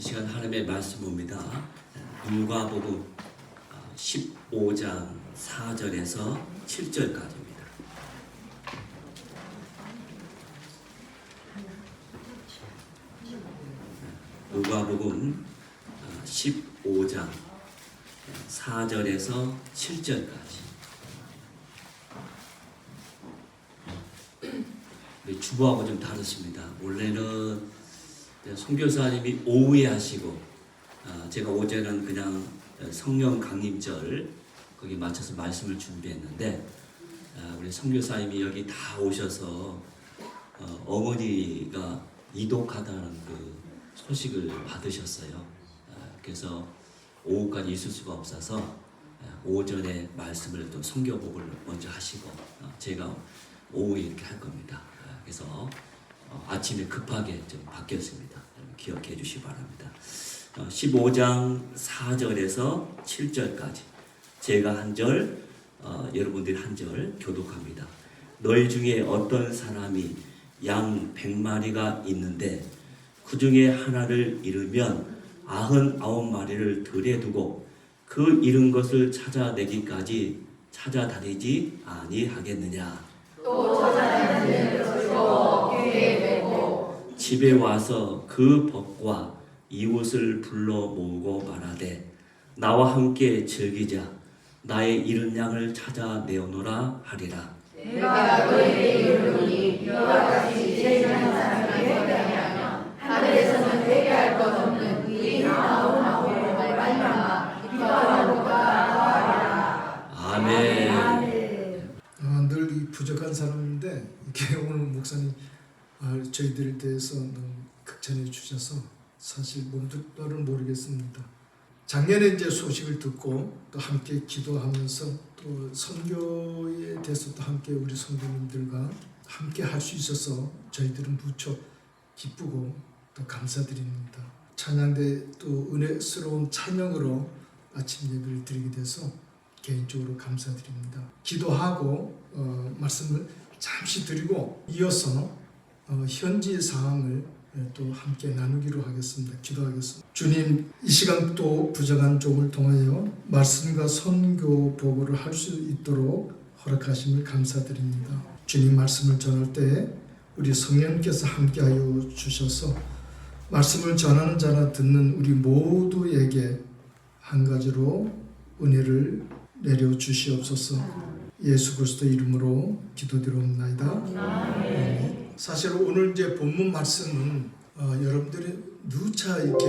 시간 하나님의 말씀입니다. 누가복음 15장 4절에서 7절까지입니다. 누가복음 15장 4절에서 7절까지. 주보하고 좀 다르십니다. 원래는 선교사님이 오후에 하시고 제가 어제는 그냥 성령 강림절 거기 맞춰서 말씀을 준비했는데 우리 선교사님이 여기 다 오셔서 어머니가 이독하다는 그 소식을 받으셨어요. 그래서 오후까지 있을 수가 없어서 오전에 말씀을 또 성교복을 먼저 하시고 제가 오후에 이렇게 할 겁니다. 그래서 아침에 급하게 좀 바뀌었습니다. 기억해 주시기 바랍니다. 15장 4절에서 7절까지 제가 한 절, 여러분들이 한 절 교독합니다. 너희 중에 어떤 사람이 양 100마리가 있는데 그 중에 하나를 잃으면 99마리를 들에 두고 그 잃은 것을 찾아내기까지 찾아다니지 아니하겠느냐. 또 찾아내는 것으로 귀에 메고 집에 와서 그 벗과 이웃을 불러 모으고 말하되 나와 함께 즐기자. 나의 잃은 양을 찾아내오노라 하리라. 내가 너희에게 이르노니 이와 같이 제일한 사람이 회개하면 하늘에서는 회개할 것 없는 의인 99명을 말미암아 기뻐하는 것과 더하리라. 아멘. 늘 이 부족한 사람인데 이렇게 오늘 목사님 저희들에 대해서 너무 극찬해 주셔서 사실 몸둘바를 모르겠습니다. 작년에 이제 소식을 듣고 또 함께 기도하면서 또 선교에 대해서 또 함께 우리 성도님들과 함께 할 수 있어서 저희들은 무척 기쁘고 또 감사드립니다. 찬양대 또 은혜스러운 찬양으로 아침 예배를 드리게 돼서 개인적으로 감사드립니다. 기도하고 말씀을 잠시 드리고 이어서 현지 상황을 또 함께 나누기로 하겠습니다. 기도하겠습니다. 주님, 이 시간 또 부정한 종을 통하여 말씀과 선교 보고를 할 수 있도록 허락하심을 감사드립니다. 주님 말씀을 전할 때 우리 성령께서 함께하여 주셔서 말씀을 전하는 자나 듣는 우리 모두에게 한 가지로 은혜를 내려 주시옵소서. 예수 그리스도 이름으로 기도드리옵나이다. 아멘. 사실 오늘 이제 본문 말씀은 여러분들이 누차 이렇게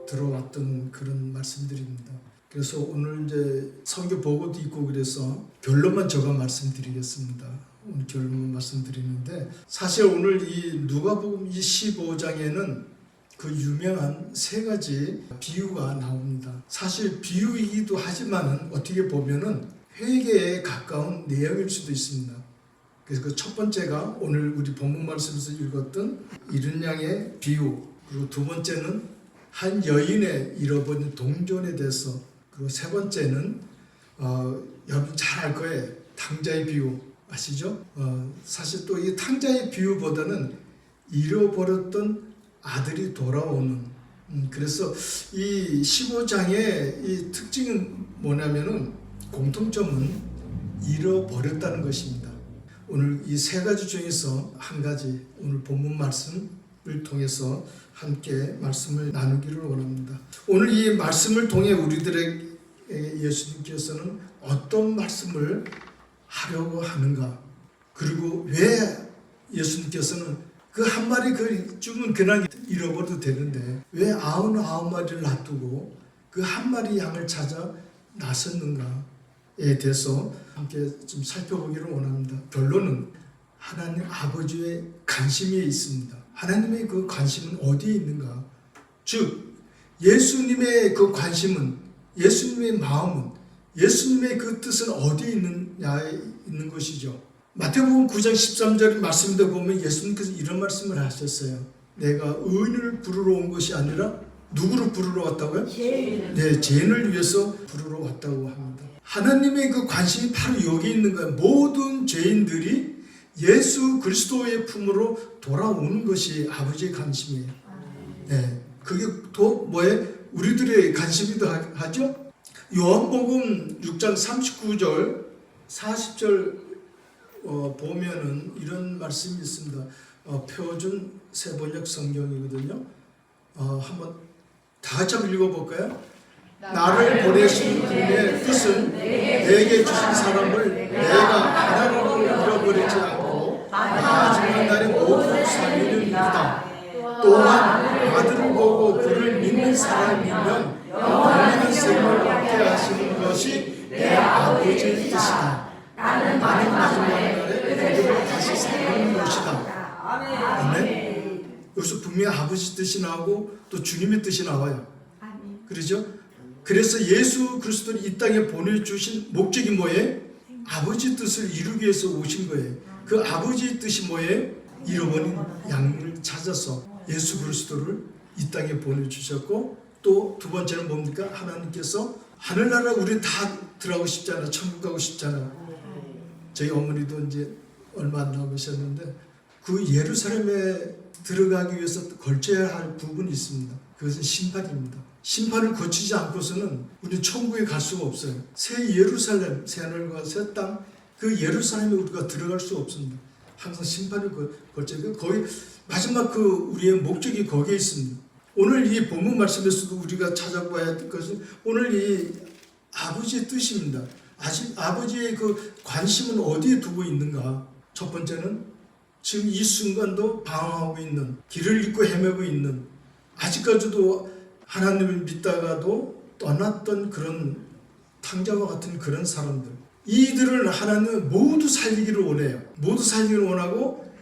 들어왔던 그런 말씀들입니다. 그래서 오늘 이제 선교 보고도 있고 그래서 결론만 제가 말씀드리겠습니다. 오늘 결론만 말씀드리는데 사실 오늘 이 누가복음 15장에는 그 유명한 세 가지 비유가 나옵니다. 사실 비유이기도 하지만 어떻게 보면은 회개에 가까운 내용일 수도 있습니다. 그래서 그 첫 번째가 오늘 우리 본문 말씀에서 읽었던 잃은 양의 비유, 그리고 두 번째는 한 여인의 잃어버린 동전에 대해서, 그리고 세 번째는 여러분 잘 알 거예요. 탕자의 비유 아시죠? 사실 또 이 탕자의 비유보다는 잃어버렸던 아들이 돌아오는, 그래서 이 15장의 이 특징은 뭐냐면은 공통점은 잃어버렸다는 것입니다. 오늘 이 세 가지 중에서 한 가지 오늘 본문 말씀을 통해서 함께 말씀을 나누기를 원합니다. 오늘 이 말씀을 통해 우리들에게 예수님께서는 어떤 말씀을 하려고 하는가, 그리고 왜 예수님께서는 그 한 마리 그 주면 그냥 잃어버려도 되는데 왜 99마리를 놔두고 그 한 마리 양을 찾아 나섰는가에 대해서 함께 좀 살펴보기를 원합니다. 결론은 하나님 아버지의 관심이 있습니다. 하나님의 그 관심은 어디에 있는가? 즉 예수님의 그 관심은, 예수님의 마음은, 예수님의 그 뜻은 어디에 있느냐에 있는 것이죠. 마태복음 9장 13절 말씀도 보면 예수님께서 이런 말씀을 하셨어요. 내가 의인을 부르러 온 것이 아니라 누구를 부르러 왔다고요? 네, 죄인을 위해서 부르러 왔다고 합니다. 하나님의 그 관심이 바로 여기 있는 거예요. 모든 죄인들이 예수 그리스도의 품으로 돌아오는 것이 아버지의 관심이에요. 네. 그게 또 뭐에 우리들의 관심이기도 하죠. 요한복음 6장 39절 40절 보면은 이런 말씀이 있습니다. 표준 세번역 성경이거든요. 한번 다 같이 한번 읽어볼까요? 나를 보내신 분의 뜻은 내게 주신 사람을 내가 하나님으로 잃어버리지 않고 마지막 날에 모두 살리는 일이다. 또한 아들을 보고 그를 믿는 사람이면 영원한 생명을 얻게 하시는 것이 내 아버지의 뜻이다. 나는 마지막 날에 그들을 다시 살리는 것이다. 아멘. 여기서 분명히 아버지 뜻이 나오고 또 주님의 뜻이 나와요. 그렇죠? 그래서 예수 그리스도를 이 땅에 보내주신 목적이 뭐예요? 아버지 뜻을 이루기 위해서 오신 거예요. 그 아버지의 뜻이 뭐예요? 잃어버린 양을 찾아서 예수 그리스도를 이 땅에 보내주셨고, 또 두 번째는 뭡니까? 하나님께서 하늘나라 우리 다 들어가고 싶잖아요. 천국 가고 싶잖아요. 저희 어머니도 이제 얼마 안 남으셨는데 그 예루살렘에 들어가기 위해서 걸쳐야 할 부분이 있습니다. 그것은 심판입니다. 심판을 거치지 않고서는 우리는 천국에 갈 수가 없어요. 새 예루살렘, 새 하늘과 새 땅, 그 예루살렘에 우리가 들어갈 수 없습니다. 항상 심판을 거쳐야 거의 마지막 그 우리의 목적이 거기에 있습니다. 오늘 이 본문 말씀에서도 우리가 찾아봐야 할 것은 오늘 이 아버지의 뜻입니다. 아버지의 그 관심은 어디에 두고 있는가? 첫 번째는 지금 이 순간도 방황하고 있는, 길을 잃고 헤매고 있는, 아직까지도 하나님을 믿다가도 떠났던 그런 탕자와 같은 그런 사람들, 이들을 하나님은 모두 살리기를 원해요. 모두 살리기를 원하고,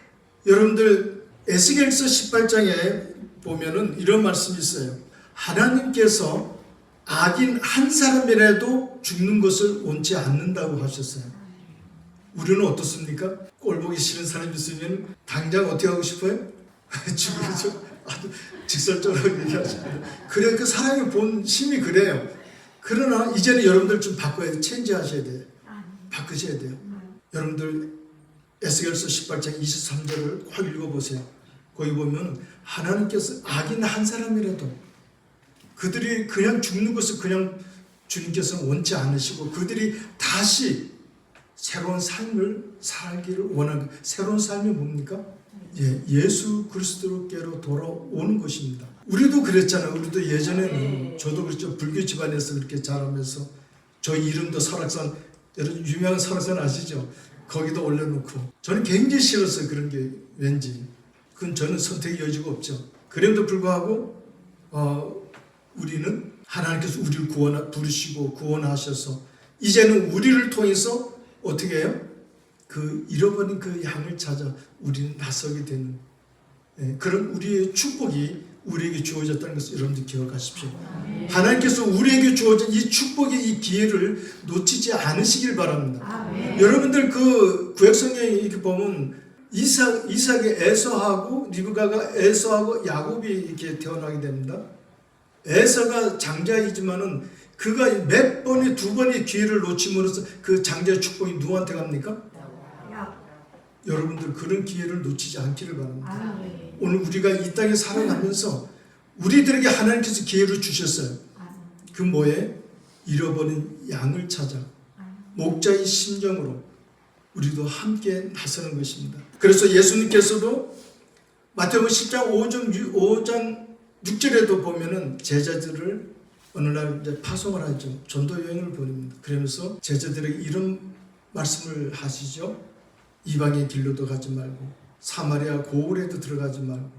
여러분들 에스겔서 18장에 보면은 이런 말씀이 있어요. 하나님께서 악인 한 사람이라도 죽는 것을 원치 않는다고 하셨어요. 우리는 어떻습니까? 꼴보기 싫은 사람이 있으면 당장 어떻게 하고 싶어요? 죽이죠. 아주 직설적으로 얘기하시면 그래, 그 사람의 본심이 그래요. 그러나 이제는 여러분들 좀 바꿔야 돼요. 체인지하셔야 돼요. 바꾸셔야 돼요. 여러분들 에스겔서 18장 23절을 확 읽어보세요. 거기 보면 하나님께서 악인 한 사람이라도 그들이 그냥 죽는 것을 그냥 주님께서는 원치 않으시고 그들이 다시 새로운 삶을 살기를 원하는, 새로운 삶이 뭡니까? 예수 그리스도께로 돌아오는 것입니다. 우리도 그랬잖아요. 우리도 예전에는, 저도 그렇죠. 불교 집안에서 그렇게 자라면서 저희 이름도 설악산, 여러분 유명한 설악산 아시죠? 거기도 올려놓고 저는 굉장히 싫었어요. 그런 게 왠지. 그건 저는 선택의 여지가 없죠. 그럼에도 불구하고 우리는 하나님께서 우리를 부르시고 구원하셔서 이제는 우리를 통해서 어떻게 해요? 그 잃어버린 그 양을 찾아 우리는 나서게 되는 그런 우리의 축복이 우리에게 주어졌다는 것을 여러분들 기억하십시오. 하나님께서 우리에게 주어진 이 축복의 이 기회를 놓치지 않으시길 바랍니다. 여러분들 그 구약성경에 이렇게 보면 이삭이 에서하고 리브가가 에서하고 야곱이 이렇게 태어나게 됩니다. 에서가 장자이지만은 그가 몇 번의 두 번의 기회를 놓침으로써 그 장자의 축복이 누구한테 갑니까? 여러분들 그런 기회를 놓치지 않기를 바랍니다. 오늘 우리가 이 땅에 살아가면서 우리들에게 하나님께서 기회를 주셨어요. 그 뭐에? 잃어버린 양을 찾아 목자의 심정으로 우리도 함께 나서는 것입니다. 그래서 예수님께서도 마태복음 10장 5장 6절에도 보면은 제자들을 어느 날 이제 파송을 하죠. 전도 여행을 보냅니다. 그러면서 제자들에게 이런 말씀을 하시죠. 이방의 길로도 가지 말고 사마리아 고을에도 들어가지 말고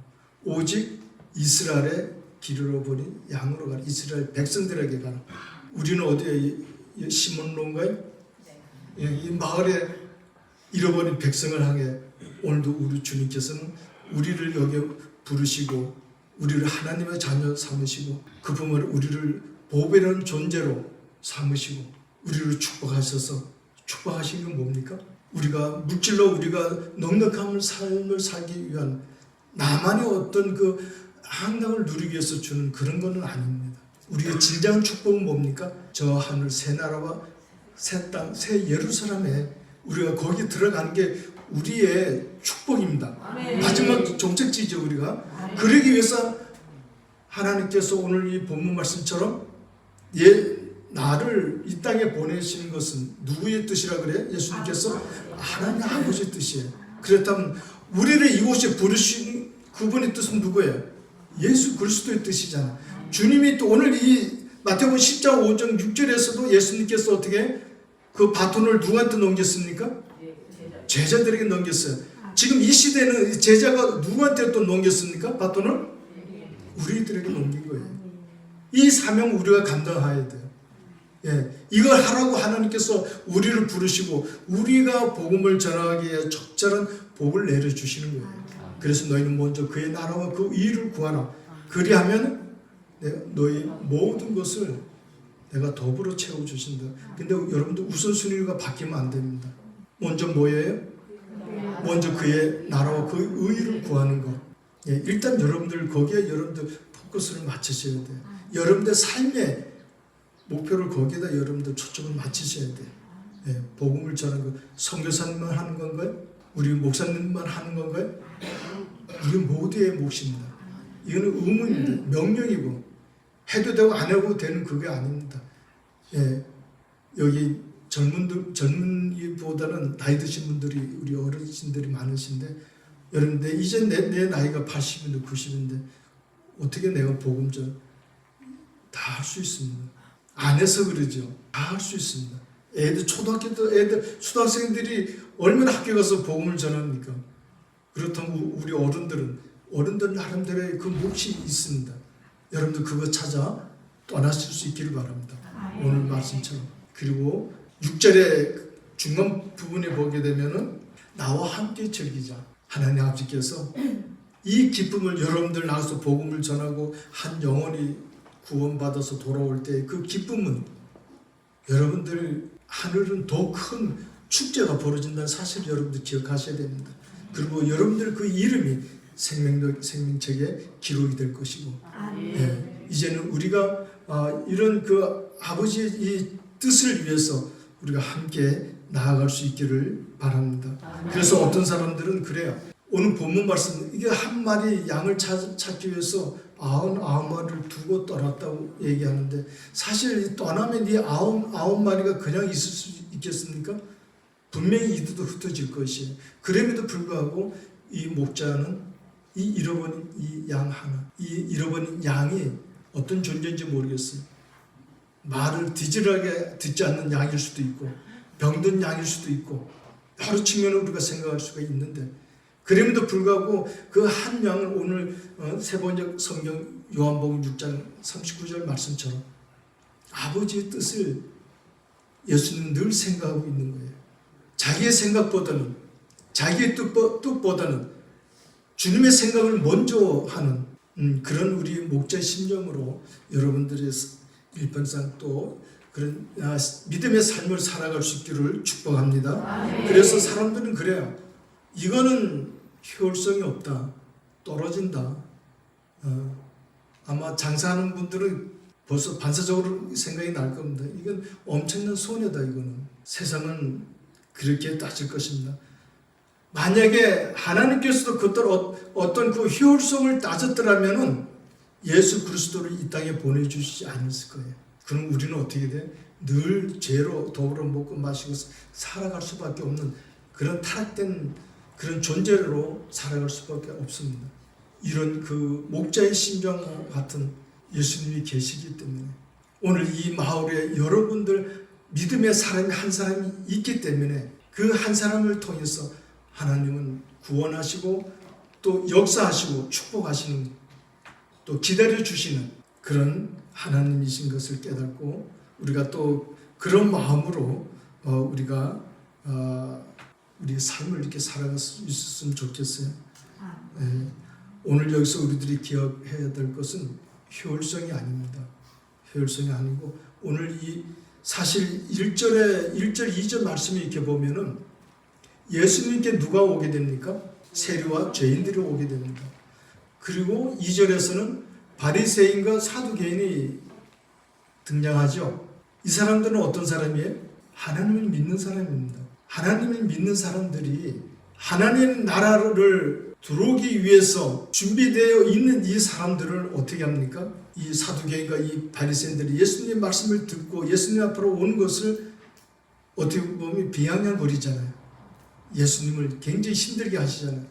오직 이스라엘의 길으로 보낸 양으로 가라. 이스라엘 백성들에게 가라. 우리는 어디에 시몬론가요? 이 마을에 잃어버린 백성을 향해 오늘도 우리 주님께서는 우리를 여기 부르시고 우리를 하나님의 자녀 삼으시고 그 부모를 우리를 보배로운 존재로 삼으시고 우리를 축복하셔서 축복하신 건 뭡니까? 우리가 물질로 우리가 넉넉한 삶을 살기 위한 나만의 어떤 그 한강을 누리기 위해서 주는 그런 것은 아닙니다. 우리의 진정한 축복은 뭡니까? 저 하늘 새 나라와 새 땅, 새 예루살렘에 우리가 거기 들어가는 게 우리의 축복입니다. 마지막 종착지죠. 우리가 그러기 위해서 하나님께서 오늘 이 본문 말씀처럼 나를 이 땅에 보내시는 것은 누구의 뜻이라 그래? 예수님께서 하나님 아버지의 뜻이에요. 그렇다면 우리를 이곳에 부르신 그분의 뜻은 누구예요? 예수 그리스도의 뜻이잖아. 주님이 또 오늘 이 마태복음 10장 5장 6절에서도 예수님께서 어떻게 그 바톤을 누구한테 넘겼습니까? 제자들에게 넘겼어요. 지금 이 시대는 제자가 누구한테 또 넘겼습니까? 바톤을? 우리들에게 넘긴 거예요. 이 사명 우리가 감당해야 돼요. 예, 이걸 하라고 하나님께서 우리를 부르시고 우리가 복음을 전하기에 적절한 복을 내려주시는 거예요. 그래서 너희는 먼저 그의 나라와 그 의를 구하라. 그리하면 너희 모든 것을 내가 더불어 채워주신다. 근데 여러분들 우선순위가 바뀌면 안 됩니다. 먼저 뭐예요? 먼저 그의 나라와 그 의를 구하는 것. 예, 일단 여러분들 거기에 여러분들 포커스를 맞추셔야 돼요. 여러분들 삶의 목표를 거기에다 여러분들 초점을 맞추셔야 돼요. 예, 복음을 전하는 것. 선교사님만 하는 건가요? 우리 목사님만 하는 건가요? 우리 모두의 몫입니다. 이거는 의무입니다. 명령이고 해도 되고 안 해도 되는 그게 아닙니다. 예, 여기 젊은이보다는 나이 드신 분들이 우리 어르신들이 많으신데 여러분들 이제 내 나이가 80인데 90인데 어떻게 내가 복음 다 할 수 있습니다. 안 해서 그러죠. 다 할 수 있습니다. 애들 초등학교 때 애들 초등학생들이 얼마나 학교 가서 복음을 전합니까? 그렇다면 우리 어른들 나름대로의 그 몫이 있습니다. 여러분들 그거 찾아 떠나실 수 있기를 바랍니다. 오늘 말씀처럼. 그리고 6절의 중간 부분에 보게 되면은 나와 함께 즐기자. 하나님 아버지께서 이 기쁨을 여러분들 나가서 복음을 전하고 한 영혼이 구원받아서 돌아올 때 그 기쁨은 여러분들 하늘은 더 큰 축제가 벌어진다는 사실을 여러분들 기억하셔야 됩니다. 그리고 여러분들 그 이름이 생명책에 기록이 될 것이고 예, 이제는 우리가 이런 그 아버지의 이 뜻을 위해서 우리가 함께 나아갈 수 있기를 바랍니다. 그래서 어떤 사람들은 그래요. 오늘 본문 말씀 이게 한 마리 양을 찾기 위해서 99마리를 두고 떠났다고 얘기하는데 사실 떠나면 이 99마리가 그냥 있을 수 있겠습니까? 분명히 이들도 흩어질 것이에요. 그럼에도 불구하고 이 목자는 이 잃어버린 이 양 하나, 이 잃어버린 양이 어떤 존재인지 모르겠어요. 말을 디지하게 듣지 않는 양일 수도 있고 병든 양일 수도 있고 여러 측면으로 우리가 생각할 수가 있는데 그럼에도 불구하고 그 한 양을 오늘 세 번째 성경 요한복음 6장 39절 말씀처럼 아버지의 뜻을 예수님은 늘 생각하고 있는 거예요. 자기의 생각보다는 자기의 뜻보다는 주님의 생각을 먼저 하는 그런 우리 목자의 심정으로 여러분들의 일편상 또 그런 믿음의 삶을 살아갈 수 있기를 축복합니다. 그래서 사람들은 그래요. 이거는 효율성이 없다. 떨어진다. 아마 장사하는 분들은 벌써 반사적으로 생각이 날 겁니다. 이건 엄청난 손해다. 이거는 세상은 그렇게 따질 것입니다. 만약에 하나님께서도 그들 어떤 그 효율성을 따졌더라면은 예수 그리스도를 이 땅에 보내주시지 않았을 거예요. 그럼 우리는 어떻게 돼? 늘 죄로 더불어 먹고 마시고 살아갈 수밖에 없는 그런 타락된 그런 존재로 살아갈 수밖에 없습니다. 이런 그 목자의 심정과 같은 예수님이 계시기 때문에 오늘 이 마을에 여러분들 믿음의 사람이 한 사람이 있기 때문에 그 한 사람을 통해서 하나님은 구원하시고 또 역사하시고 축복하시는 또 기다려주시는 그런 하나님이신 것을 깨닫고 우리가 또 그런 마음으로 우리가 우리의 삶을 이렇게 살아갈 수 있었으면 좋겠어요. 네. 오늘 여기서 우리들이 기억해야 될 것은 효율성이 아닙니다. 효율성이 아니고 오늘 이 사실 1절 2절 말씀에 이렇게 보면은 예수님께 누가 오게 됩니까? 세리와 죄인들이 오게 됩니다. 그리고 2절에서는 바리새인과 사두개인이 등장하죠. 이 사람들은 어떤 사람이에요? 하나님을 믿는 사람입니다. 하나님을 믿는 사람들이 하나님 나라를 들어오기 위해서 준비되어 있는 이 사람들을 어떻게 합니까? 이 사두개인과 이 바리새인들이 예수님의 말씀을 듣고 예수님 앞으로 온 것을 어떻게 보면 비아냥거리잖아요. 예수님을 굉장히 힘들게 하시잖아요.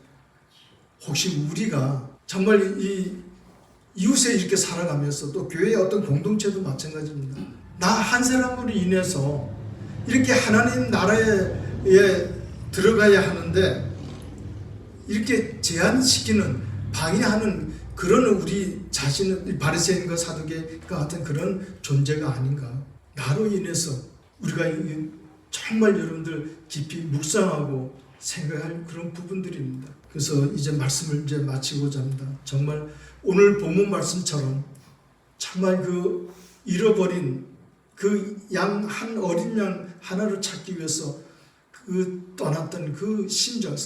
혹시 우리가 정말 이 이웃에 이렇게 살아가면서 또 교회의 어떤 공동체도 마찬가지입니다. 나 한 사람으로 인해서 이렇게 하나님 나라에 들어가야 하는데 이렇게 제한시키는 방해하는 그런 우리 자신은 바리새인과 사두개과 같은 그런 존재가 아닌가. 나로 인해서 우리가 정말 여러분들 깊이 묵상하고 생각할 그런 부분들입니다. 그래서 이제 말씀을 이제 마치고자 합니다. 정말 오늘 본문 말씀처럼 정말 그 잃어버린 그 어린 양 하나를 찾기 위해서 그 떠났던 그 심정,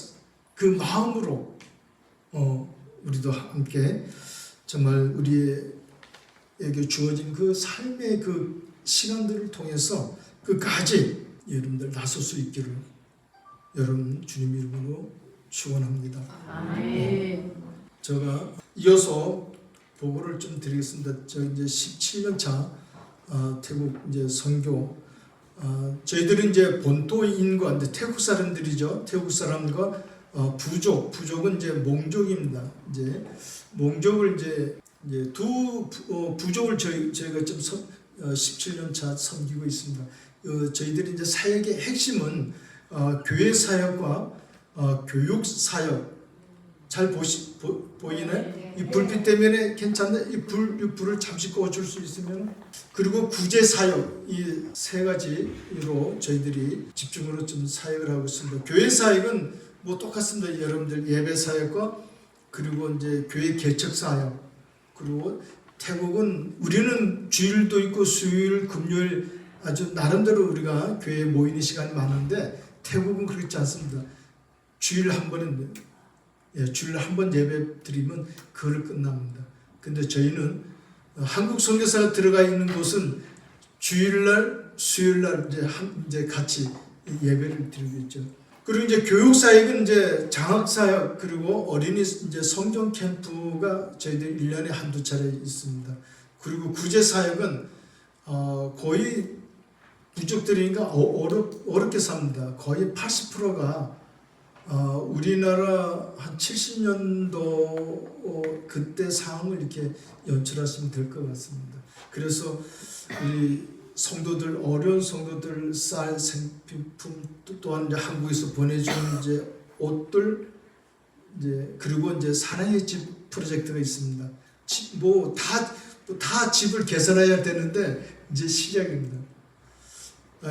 그 마음으로 우리도 함께 정말 우리에게 주어진 그 삶의 그 시간들을 통해서 끝까지 여러분들 나설 수 있기를 여러분 주님 이름으로 축원합니다. 아멘. 제가 이어서 보고를 좀 드리겠습니다. 저 이제 17년 차 태국 이제 선교 저희들은 이제 본토인과 이제 태국 사람들이죠. 태국 사람과 부족은 이제 몽족입니다. 이제 몽족을 이제 두 부족을 저희가 좀 17년 차 섬기고 있습니다. 저희들이 이제 사역의 핵심은 교회 사역과 교육 사역. 잘 보이네? 이 불빛 때문에 괜찮네? 이 불을 잠시 꺼줄 수 있으면. 그리고 구제 사역, 이 세 가지로 저희들이 집중으로 좀 사역을 하고 있습니다. 교회 사역은 뭐 똑같습니다. 여러분들 예배 사역과 그리고 이제 교회 개척 사역. 그리고 태국은 우리는 주일도 있고 수요일, 금요일 아주 나름대로 우리가 교회에 모이는 시간이 많은데 태국은 그렇지 않습니다. 주일 한 번인데 주일에 한 번 예배 드리면 그걸 끝납니다. 근데 저희는 한국 선교사가 들어가 있는 곳은 주일날, 수요일날 이제 같이 예배를 드리고 있죠. 그리고 이제 교육 사역은 이제 장학 사역 그리고 어린이 이제 성경 캠프가 저희들 1년에 한두 차례 있습니다. 그리고 구제 사역은 거의 부족들이니까 어렵게 삽니다. 거의 80%가 우리나라 한 70년도 그때 상황을 이렇게 연출하시면 될 것 같습니다. 그래서 우리 성도들 어려운 성도들 쌀 생필품 또한 이제 한국에서 보내주는 이제 옷들 이제 그리고 이제 사랑의 집 프로젝트가 있습니다. 다 집을 개선해야 되는데 이제 시작입니다.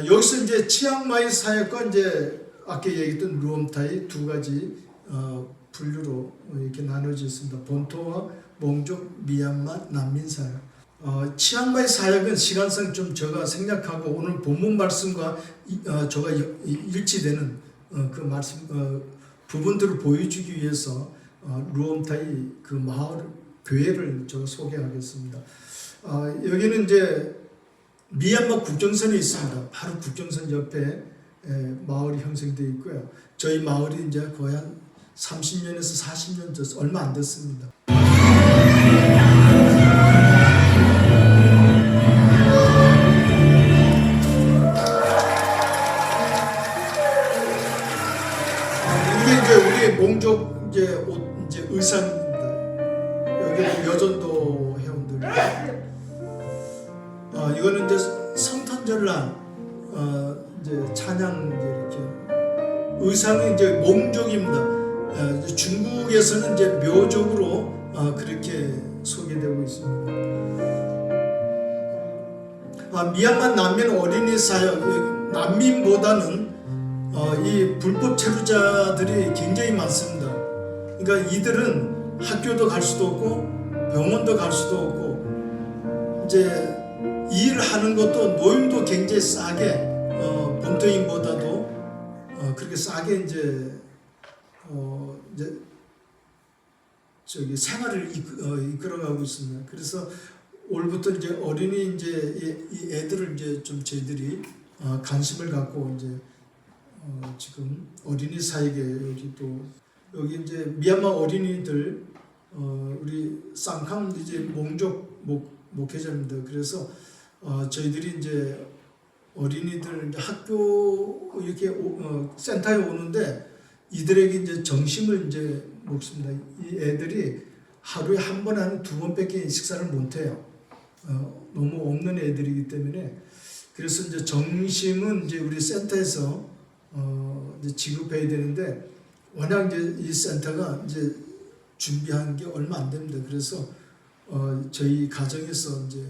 여기서 이제 치앙마이 사역과 이제 아까 얘기했던 루엄타이 두 가지 분류로 이렇게 나눠져 있습니다. 본토와 몽족, 미얀마, 난민 사역. 치앙마이 사역은 시간상 좀 제가 생략하고 오늘 본문 말씀과 저가 일치되는 그 말씀 부분들을 보여주기 위해서 루엄타이 그 마을 교회를 제가 소개하겠습니다. 여기는 이제 미얀마 국경선이 있습니다. 바로 국경선 옆에 마을이 형성되어 있고요. 저희 마을이 이제 거의 한 30년에서 40년 전 얼마 안 됐습니다. 이게 이제 우리 몽족 옷 의상입니다. 여기 여전도 회원들. 이거는 이제 성탄절날 이제 찬양 이렇게 의상이 이제 몽족입니다. 중국에서는 이제 묘족으로 그렇게 소개되고 있습니다. 미얀마 난민 어린이 사역 난민보다는 이 불법 체류자들이 굉장히 많습니다. 그러니까 이들은 학교도 갈 수도 없고 병원도 갈 수도 없고 이제 일하는 것도 노임도 굉장히 싸게 본토인보다도 그렇게 싸게 이제 생활을 이끌어가고 있습니다. 그래서 올부터 이제 어린이 이제 이 애들을 이제 좀 저희들이 관심을 갖고 이제 지금 어린이 사역에 여기 또 여기 이제 미얀마 어린이들 우리 쌍캄 이제 몽족 목회자입니다. 그래서 저희들이 이제 어린이들 이제 학교 이렇게 센터에 오는데 이들에게 이제 정심을 이제 먹습니다. 이 애들이 하루에 한 번 한 두 번밖에 식사를 못 해요. 너무 없는 애들이기 때문에 그래서 이제 정심은 이제 우리 센터에서 이제 지급해야 되는데 워낙 이제 이 센터가 이제 준비한 게 얼마 안 됩니다. 그래서 저희 가정에서 이제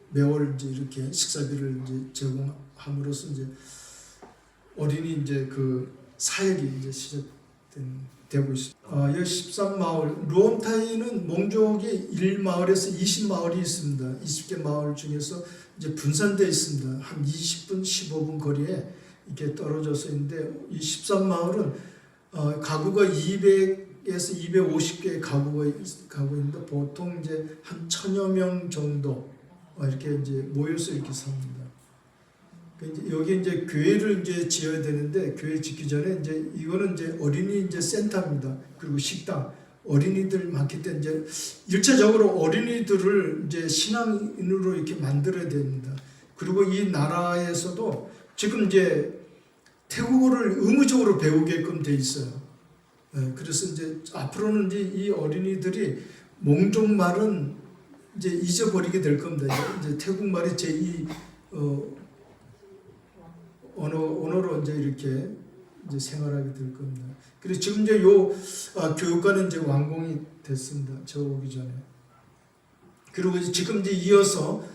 매월 이제 이렇게 식사비를 이제 제공함으로써 이제 어린이 이제 그 사역이 이제 시작되고 있습니다. 여기 13마을 루옴타이는 몽족이 1마을에서 20마을이 있습니다. 20개 마을 중에서 이제 분산되어 있습니다. 한 20분, 15분 거리에 이렇게 떨어져서 있는데 이 13마을은 가구가 200에서 250개의 가구가 있는데 보통 이제 한 1000여 명 정도 이렇게 이제 모여서 이렇게 삽니다. 여기 이제 교회를 이제 지어야 되는데 교회 짓기 전에 이제 이거는 이제 어린이 이제 센터입니다. 그리고 식당 어린이들 많기 때문에 이제 일차적으로 어린이들을 이제 신앙인으로 이렇게 만들어야 됩니다. 그리고 이 나라에서도 지금 이제 태국어를 의무적으로 배우게끔 돼 있어요. 그래서 이제 앞으로는 이제 이 어린이들이 몽족 말은 이제 잊어버리게 될 겁니다. 이제 태국 말이 제2 언어로 이제 이렇게 이제 생활하게 될 겁니다. 그래서 지금 이제 요 교육관은 이제 완공이 됐습니다. 저 오기 전에. 그리고 지금 이제 이어서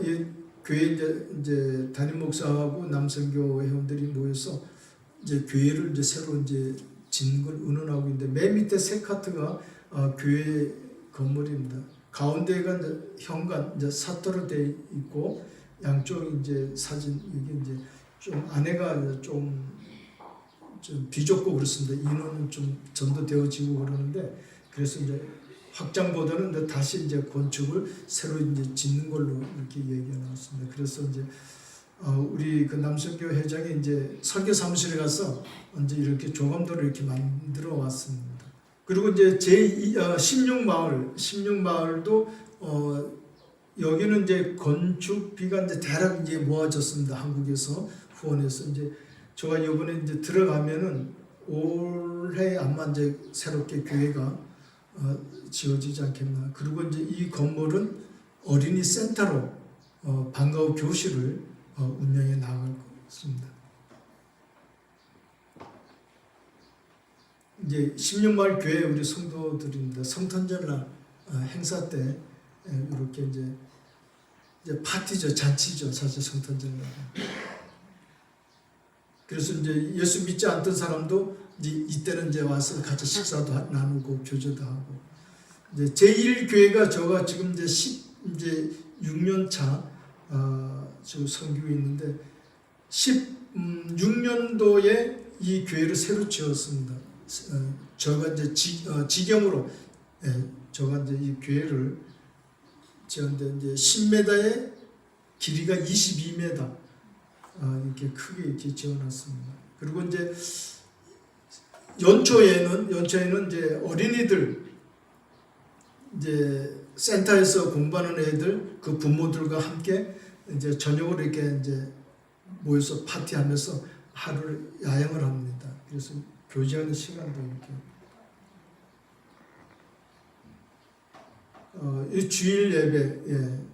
이 교회 이제 담임 목사하고 남선교 회원들이 모여서 이제 교회를 이제 새로 이제 짓는 걸 의논하고 있는데 맨 밑에 세 카트가 교회 건물입니다. 가운데가 이제 현관 이제 사토로 돼 있고 양쪽 이제 사진 이게 이제 좀 안에가 좀 비좁고 그렇습니다. 인원은 좀 전도되어지고 그러는데 그래서 이제 확장보다는 이제 다시 이제 건축을 새로 이제 짓는 걸로 이렇게 얘기가 나왔습니다. 그래서 이제 우리 그 남선교 회장이 이제 설계 사무실에 가서 이제 이렇게 조감도를 이렇게 만들어 왔습니다. 그리고 이제 제16마을도 여기는 이제 건축비가 이제 대략 이제 모아졌습니다. 한국에서 후원해서 이제 제가 이번에 이제 들어가면은 올해 아마 이제 새롭게 교회가 지어지지 않겠나. 그리고 이제 이 건물은 어린이 센터로 방과 후 교실을 운영해 나갈 것입니다. 이제 16마을 교회 우리 성도들입니다. 성탄절날 행사 때 이렇게 이제 파티죠, 잔치죠, 사실 성탄절날. 그래서 이제 예수 믿지 않던 사람도 이제 이때는 이제 와서 같이 식사도 나누고 교제도 하고. 이제 제1교회가 저가 지금 이제 16년 차 지금 선교에 있는데 16년도에 이 교회를 새로 지었습니다. 저가 이제 지경으로 저가 이제 이 교회를 지었는데 이제 10m에 길이가 22m 이렇게 크게 이렇게 지어놨습니다. 그리고 이제 연초에는 이제 어린이들 이제 센터에서 공부하는 애들 그 부모들과 함께 이제 저녁으로 이렇게 이제 모여서 파티하면서 하루를 야영을 합니다. 그래서 교제하는 시간도 이렇게 이 주일 예배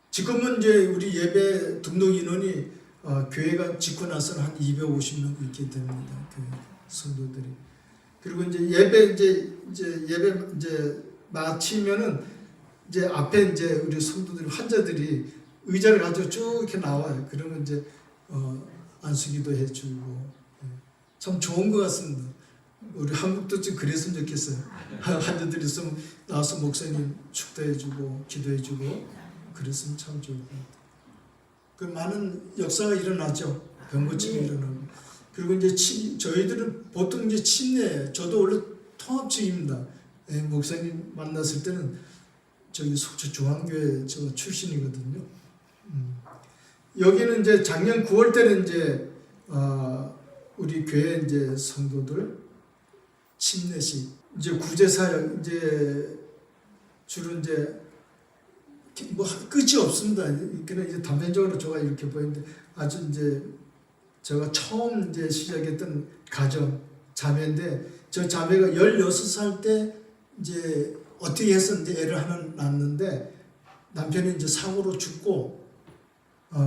지금은 이제 우리 예배 등록 인원이 교회가 짓고 나서는 한 250명 이렇게 됩니다. 교회 성도들이. 그리고 이제 예배 마치면은 이제 앞에 이제 우리 성도들 환자들이 의자를 가지고 쭉 이렇게 나와요. 그러면 이제 안수기도 해주고 참 좋은 것 같습니다. 우리 한국도 좀 그랬으면 좋겠어요. 환자들이 있으면 나와서 목사님 축도해주고 기도해주고 그랬으면 참 좋을 것 같아요. 그 많은 역사가 일어나죠. 병고침이 일어나고. 그리고 이제 저희들은 보통 이제 침례, 저도 원래 통합직입니다. 목사님 만났을 때는 저기 속초 중앙교회 저 출신이거든요. 여기는 이제 작년 9월 때는 이제 우리 교회 이제 성도들 침례식 이제 구제사역 이제 주로 이제 뭐 끝이 없습니다. 그냥 이제 단편적으로 제가 이렇게 보이는데 아주 이제 제가 처음 이제 시작했던 가정 자매인데 저 자매가 16살 때 이제 어떻게 해서 이제 애를 하나 낳았는데 남편이 이제 사고로 죽고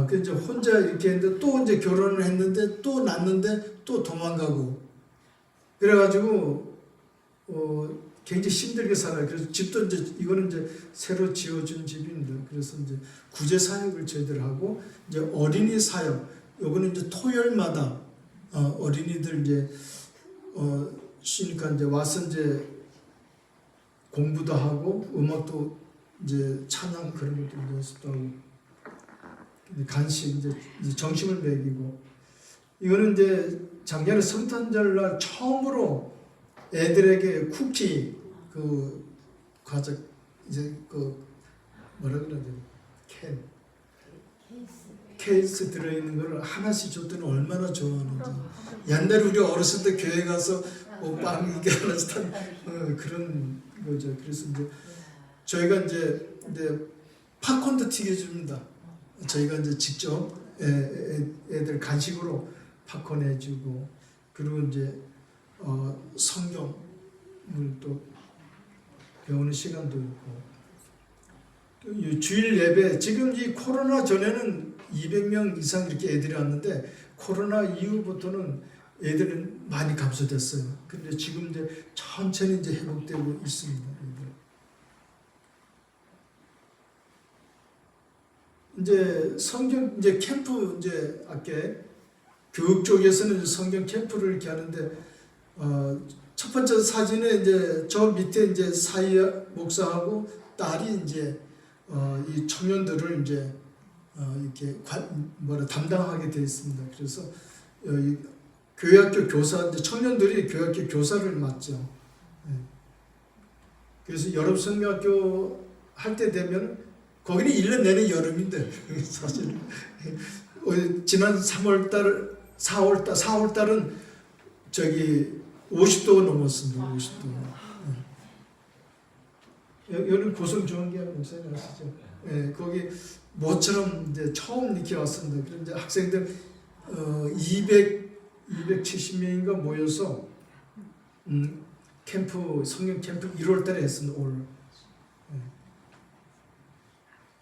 그 이제 혼자 이렇게 했는데 또 이제 결혼을 했는데 또 낳는데 또 도망가고 그래가지고 굉장히 힘들게 살아요. 그래서 집도 이제 이거는 이제 새로 지어준 집인데 그래서 이제 구제 사역을 저희들 하고 이제 어린이 사역 요거는 이제 토요일마다 어린이들 이제 쉬니까 이제 와서 이제 공부도 하고 음악도 이제 찬양 그런 것도 연습도 하고 간식 이제 점심을 먹이고 이거는 이제 작년에 성탄절날 처음으로 애들에게 쿠키 그 과자 이제 그 뭐라 그러지 케이스 들어있는 걸 하나씩 줬더니 얼마나 좋아하는지 옛날에 우리 어렸을 때 교회 가서 빵 이게 하나씩 한 그런 거죠. 그래서 이제 저희가 이제 팝콘도 튀겨줍니다. 저희가 이제 직접 애들 간식으로 팝콘 해주고 그리고 이제 성경을 또 배우는 시간도 있고 주일 예배 지금 이 코로나 전에는 200명 이상 이렇게 애들이 왔는데 코로나 이후부터는 애들은 많이 감소됐어요. 근데 지금 이제 천천히 이제 회복되고 있습니다. 이제 성경 이제 캠프 이제 아까 교육 쪽에서는 성경 캠프를 이렇게 하는데 첫 번째 사진에 이제 저 밑에 이제 사이 목사하고 딸이 이제 이 청년들을 이제 이렇게 담당하게 되어 있습니다. 그래서 교회학교 교사 이제 청년들이 교회학교 교사를 맡죠. 그래서 여름 성경학교 할 때 되면 거기는 1년 내내 여름인데 사실 지난 3월달 4월달은 저기 50도가 넘었습니다. 50도. 여기는 고성중앙교회 목사님 아시죠? 예, 거기 모처럼 이제 처음 이렇게 왔습니다. 그런데 이제 학생들 270명인가 모여서 캠프 성경 캠프 1월달에 했습니다. 올.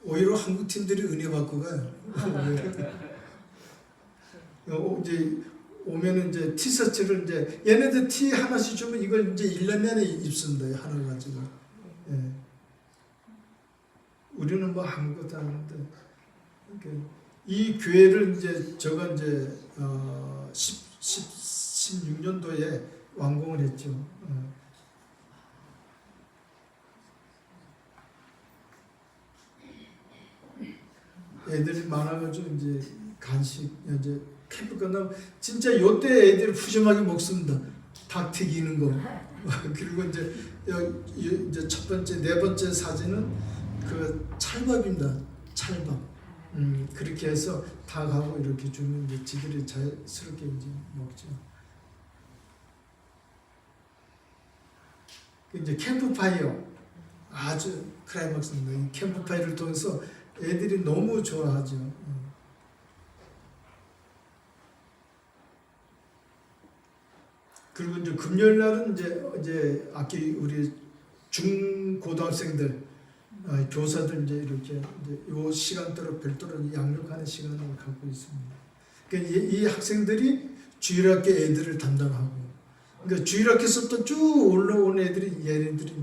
오히려 한국 팀들이 은혜 받고 가요. 이제 오면은 이제 티셔츠를 이제 얘네들 티 하나씩 주면 이걸 이제 1년 내내 입습니다. 하나 가지고. 예. 우리는 뭐 아무것도 안 하는데 이 교회를 이제 제가 이제 16년도에 완공을 했죠. 애들이 많아가지고 이제 간식 이제 캠프 끝나면 진짜 요때 애들이 푸짐하게 먹습니다. 닭 튀기는 거. 그리고 이제 첫 번째 네 번째 사진은 그 찰밥입니다. 찰밥. 그렇게 해서 닭하고 이렇게 주면 이제 지들이 자연스럽게 이제 먹죠. 이제 캠프파이어 아주 클라이막스입니다. 이 캠프파이어를 통해서 애들이 너무 좋아하죠. 그리고 이제 금요일 날은 이제 아기 우리 중고등학생들 교사들 이제 이렇게 이제 요 시간대로 별도로 양육하는 시간을 갖고 있습니다. 그러니까 이 학생들이 주일학교 애들을 담당하고, 그러니까 주일학교에서부터 쭉 올라온 애들이 얘네들이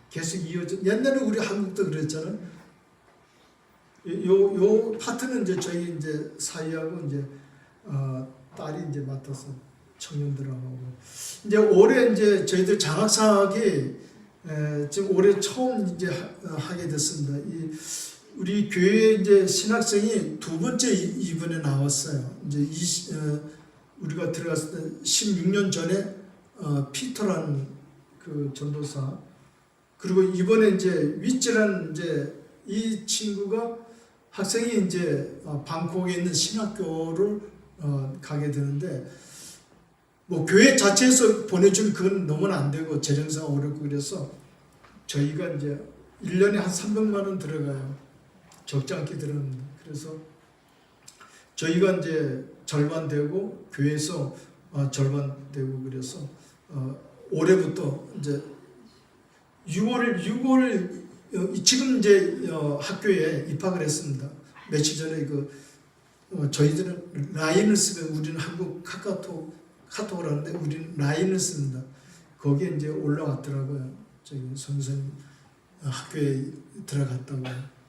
계속 이어져. 옛날에 우리 한국도 그랬잖아요. 요 파트는 이제 저희 이제 사이하고 이제 딸이 이제 맡아서 청년들하고 이제 올해 이제 저희들 장학사학이 지금 올해 처음 이제 하게 됐습니다. 우리 교회 이제 신학생이 두 번째 이번에 나왔어요. 이제 우리가 들어갔을 때 16년 전에 피터라는 그 전도사, 그리고 이번에 이제 위치라는 이제 이 친구가 학생이 이제 방콕에 있는 신학교를 가게 되는데 뭐 교회 자체에서 보내준 그건 너무는 안 되고 재정상 어렵고 그래서 저희가 이제 1년에 한 300만 원 들어가요. 적지 않게 들어갑니다. 그래서 저희가 이제 절반 되고 교회에서 절반 되고 그래서 올해부터 이제 6월 지금 이제 학교에 입학을 했습니다. 며칠 전에 저희들은 라인을 쓰고 우리는 한국 카톡을 하는데 우리는 라인을 씁니다. 거기에 이제 올라왔더라고요. 저기 선생님 학교에 들어갔다고요.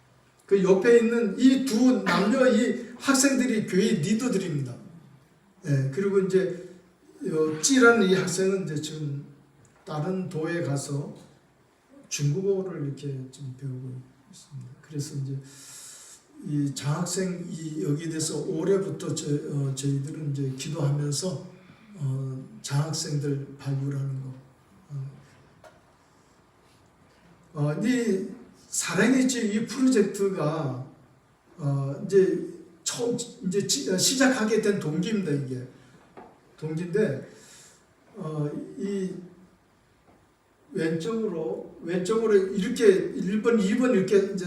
그 옆에 있는 이 두 남녀 이 학생들이 교회 리더들입니다. 예, 그리고 이제 찌라는 이 학생은 이제 지금 다른 도에 가서 중국어를 이렇게 좀 배우고 있습니다. 그래서 이제 이 장학생 여기에 대해서 올해부터 저희들은 이제 기도하면서 장학생들 발굴하는 거. 이 사랑의 집 이 프로젝트가 이제 처음 이제 시작하게 된 동기입니다. 이게 동기인데 이 왼쪽으로 이렇게 1번, 2번 이렇게 이제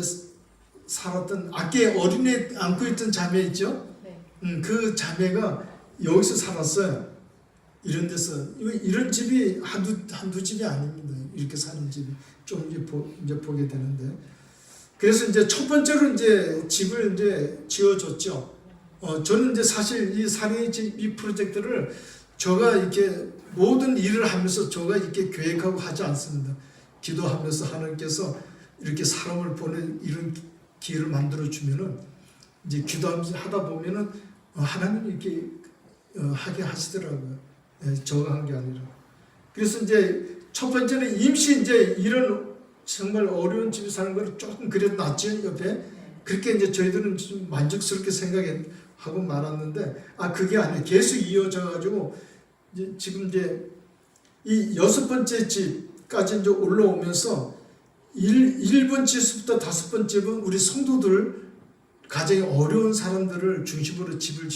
살았던 아기 어린애 안고 있던 자매 있죠? 네. 그 자매가 여기서 살았어요. 이런 데서 이런 집이 한두 집이 아닙니다. 이렇게 사는 집이 좀 이제 보게 되는데 그래서 이제 첫 번째로 이제 집을 이제 지어줬죠. 저는 이제 사실 이 사랑의 집 이 프로젝트를 제가 이렇게 모든 일을 하면서 제가 이렇게 계획하고 하지 않습니다. 기도하면서 하나님께서 이렇게 사람을 보내 이런 기회를 만들어 주면은 이제 기도하면서 하다 보면은 하나님이 이렇게 하게 하시더라고요. 저가 한 게 아니라. 그래서 이제 첫 번째는 임시 이제 이런 정말 어려운 집에 사는 걸 조금 그래도 낫지 옆에 그렇게 이제 저희들은 좀 만족스럽게 생각하고 말았는데 그게 아니에요. 계속 이어져 가지고 지금 이제 이 6번째 집까지 이제 올라오면서 1번 집부터 5번 집은 우리 성도들 가정이 어려운 사람들을 중심으로 집을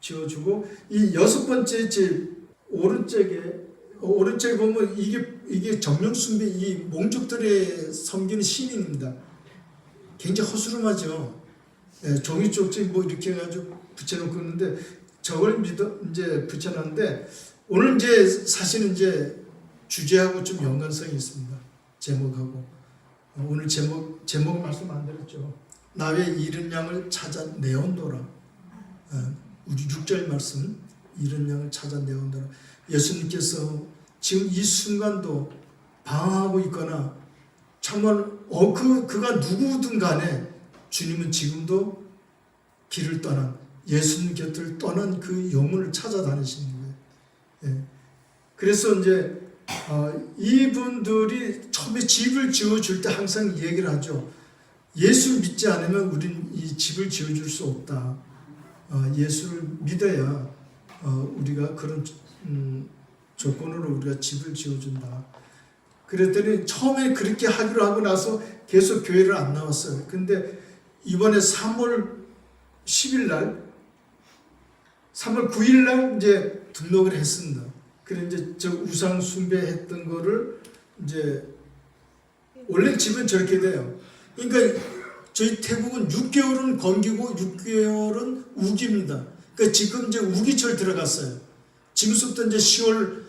지어주고 이 6번째 집 오른쪽에 보면 이게 정령숭배 이 몽족들의 섬기는 신인입니다. 굉장히 허술하죠. 종이 쪽지 뭐 이렇게 해가지고 붙여놓고 있는데 저걸 이제 붙여놨는데 오늘 이제 사실은 이제 주제하고 좀 연관성이 있습니다. 제목하고 오늘 제목 말씀 안 드렸죠. 나의 잃은 양을 찾아 내온도라. 우리 6절 말씀 잃은 양을 찾아 내온도라. 예수님께서 지금 이 순간도 방황하고 있거나 정말 그가 누구든 간에 주님은 지금도 길을 떠난 예수님 곁을 떠난 그 영혼을 찾아다니시는 거예요. 예. 그래서 이제 이분들이 처음에 집을 지어줄 때 항상 얘기를 하죠. 예수 믿지 않으면 우린 이 집을 지어줄 수 없다. 예수를 믿어야 우리가 그런 조건으로 우리가 집을 지어준다. 그랬더니 처음에 그렇게 하기로 하고 나서 계속 교회를 안 나왔어요. 근데 이번에 3월 10일 날 3월 9일 날 이제 등록을 했습니다. 그래 이제 저 우상 숭배했던 거를 이제 원래 집은 저렇게 돼요. 그러니까 저희 태국은 6개월은 건기고 6개월은 우기입니다. 그러니까 지금 이제 우기철 들어갔어요. 지금부터 이제 10월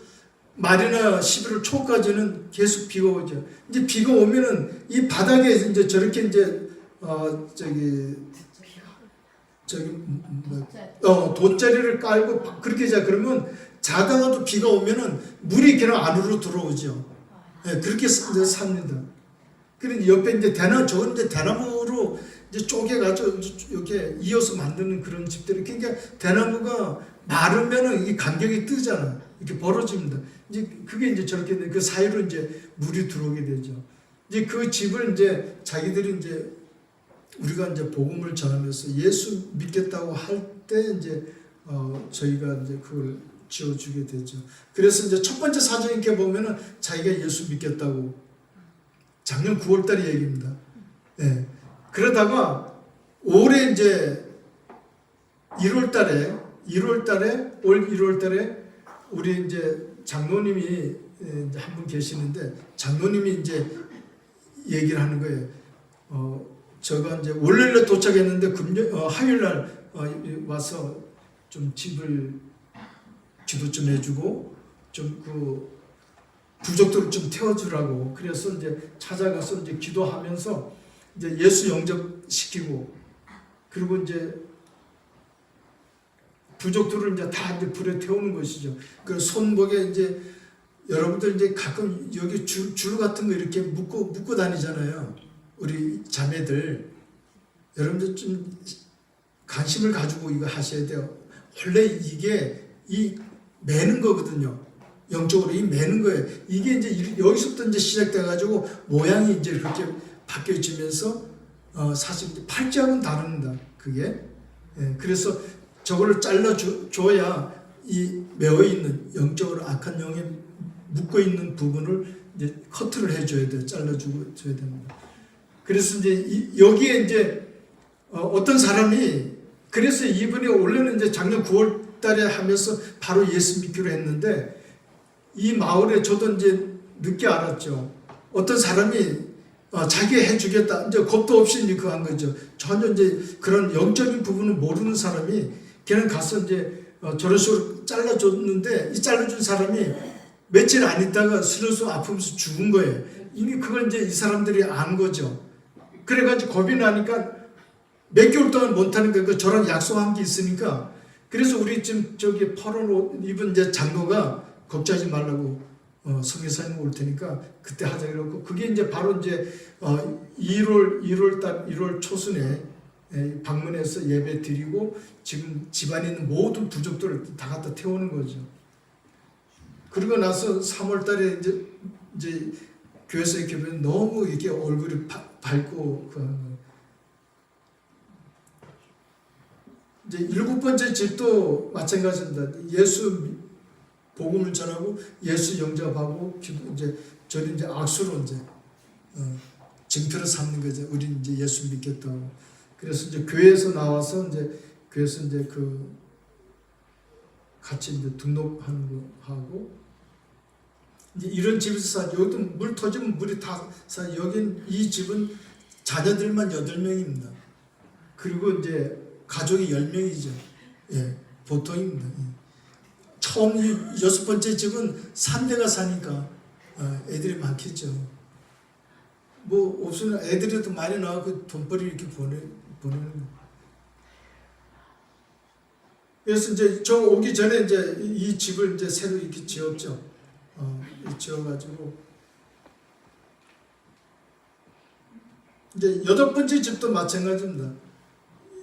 말이나 11월 초까지는 계속 비가 오죠. 이제 비가 오면은 이 바닥에 이제 저렇게 이제 돗자리를 깔고 그렇게 자 그러면 자다가도 비가 오면은 물이 그냥 안으로 들어오죠. 네, 그렇게 이제 삽니다. 그런데 옆에 이제 저건 이제 대나무로 이제 쪼개가지고 이렇게 이어서 만드는 그런 집들이 그러니까 대나무가 마르면은 이 간격이 뜨잖아. 이렇게 벌어집니다. 이제 그게 이제 저렇게 그 사이로 이제 물이 들어오게 되죠. 이제 그 집을 이제 자기들이 이제 우리가 이제 복음을 전하면서 예수 믿겠다고 할 때 이제 저희가 이제 그걸 지어주게 되죠. 그래서 이제 첫 번째 사진 이렇게 보면은 자기가 예수 믿겠다고 작년 9월달 얘기입니다. 네. 그러다가 올해 이제 올 1월 달에 우리 이제 장로님이 이제 한 분 계시는데 장로님이 이제 얘기를 하는 거예요. 제가 이제 월요일에 도착했는데 화요일 날 와서 좀 집을 기도 좀 해주고 좀 그 부족들을 좀 태워주라고 그래서 이제 찾아가서 이제 기도하면서 이제 예수 영접시키고 그리고 이제 부족들을 이제 다 이제 불에 태우는 것이죠. 그 손목에 이제 여러분들 이제 가끔 여기 줄 같은 거 이렇게 묶고 다니잖아요. 우리 자매들 여러분들 좀 관심을 가지고 이거 하셔야 돼요. 원래 이게 이 매는 거거든요. 영적으로 이 매는 거예요. 이게 이제 여기서부터 이제 시작돼 가지고 모양이 이제 그렇게 바뀌어지면서 사실 이제 팔자하고는 다릅니다. 그게 그래서 저거를 잘라줘야 이 매어 있는 영적으로 악한 영에 묶어 있는 부분을 이제 커트를 해줘야 돼요. 잘라주고 줘야 됩니다. 그래서 이제 여기에 이제 어떤 사람이 그래서 이분이 원래는 이제 작년 9월 달에 하면서 바로 예수 믿기로 했는데 이 마을에 저도 이제 늦게 알았죠. 어떤 사람이 자기가 해주겠다. 이제 겁도 없이 이제 그거 한 거죠. 전혀 이제 그런 영적인 부분을 모르는 사람이 걔는 가서 이제 저런 식으로 잘라줬는데 이 잘라준 사람이 며칠 안 있다가 스르스 아프면서 죽은 거예요. 이미 그걸 이제 이 사람들이 안 거죠. 그래가지고 겁이 나니까 몇 개월 동안 못하는 거니까 저랑 약속한 게 있으니까 그래서 우리 지금 저기 파란 옷 입은 이제 장로가 걱정하지 말라고 성교사님 올 테니까 그때 하자 그러고 그게 이제 바로 이제 1월 초순에 방문해서 예배 드리고 지금 집안에 있는 모든 부족들을 다 갖다 태우는 거죠. 그러고 나서 3월 달에 이제 교회에서 이렇게 보면 너무 이렇게 얼굴이 밝고 이제 7번째 집도 마찬가지입니다. 예수 복음을 전하고 예수 영접하고 이제 저는 이제 악수로 이제 증표를 삼는 거죠. 우리는 이제 예수 믿겠다고. 그래서 이제 교회에서 나와서 이제 교회에서 이제 그 같이 이제 등록하는 거 하고 이제 이런 집에서 사 여기도 물 터지면 물이 다 사 여긴 이 집은 자녀들만 8명입니다. 그리고 이제 가족이 10명이죠. 예, 보통입니다. 처음 6번째 집은 3대가 사니까 애들이 많겠죠. 뭐 없으면 애들이도 많이 나와서 돈벌이 이렇게 보내는 거예요. 그래서 이제 저 오기 전에 이제 이 집을 이제 새로 이렇게 지었죠. 지어가지고 이제 8번째 집도 마찬가지입니다.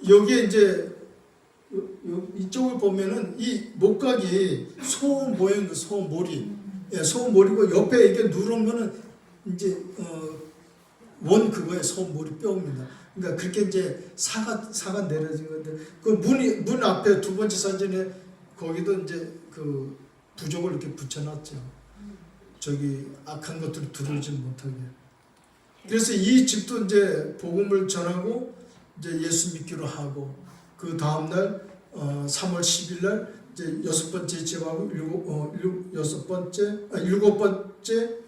여기에 이제 이쪽을 보면은 이 목각이 소음 모양, 소음 모리, 소음 모리고 옆에 이렇게 누른 거는 이제 원 그거에 소음 모리 뼈입니다. 그러니까 그렇게 이제 사가 내려진 건데 그 문 앞에 2번째 사진에 거기도 이제 그 부족을 이렇게 붙여놨죠. 저기 악한 것들을 들어오지 못하게. 그래서 이 집도 이제 복음을 전하고 이제 예수 믿기로 하고 그 다음 날 3월 10일 날 이제 6번째 집하고 7번째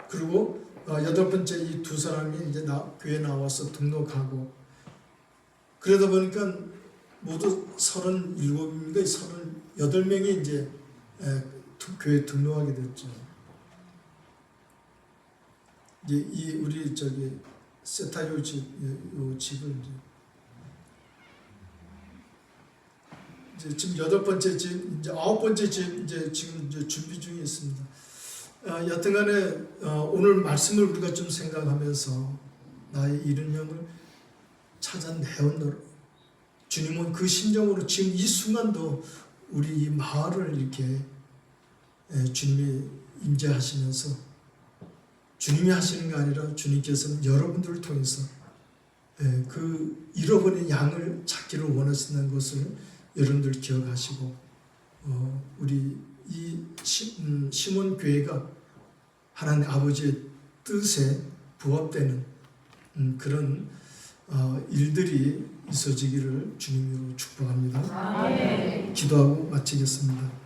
그리고 8번째 이 2사람이 이제 교회 나와서 등록하고 그러다 보니까 모두 37명인가 38명이 이제 교회 등록하게 됐죠. 이제 이 우리 저기 세타요 집을 이제 지금 8번째 집, 이제 9번째 집 이제 지금 이제 준비 중에 있습니다. 여튼간에 오늘 말씀을 우리가 좀 생각하면서 나의 잃은 영을 찾아내온노라. 주님은 그 심정으로 지금 이 순간도 우리 이 마을을 이렇게 주님이 임재하시면서 주님이 하시는 게 아니라 주님께서는 여러분들을 통해서 그 잃어버린 양을 찾기를 원하신다는 것을 여러분들 기억하시고 우리 이 시몬 교회가 하나님 아버지의 뜻에 부합되는 그런 일들이 있어지기를 주님으로 축복합니다. 아멘. 기도하고 마치겠습니다.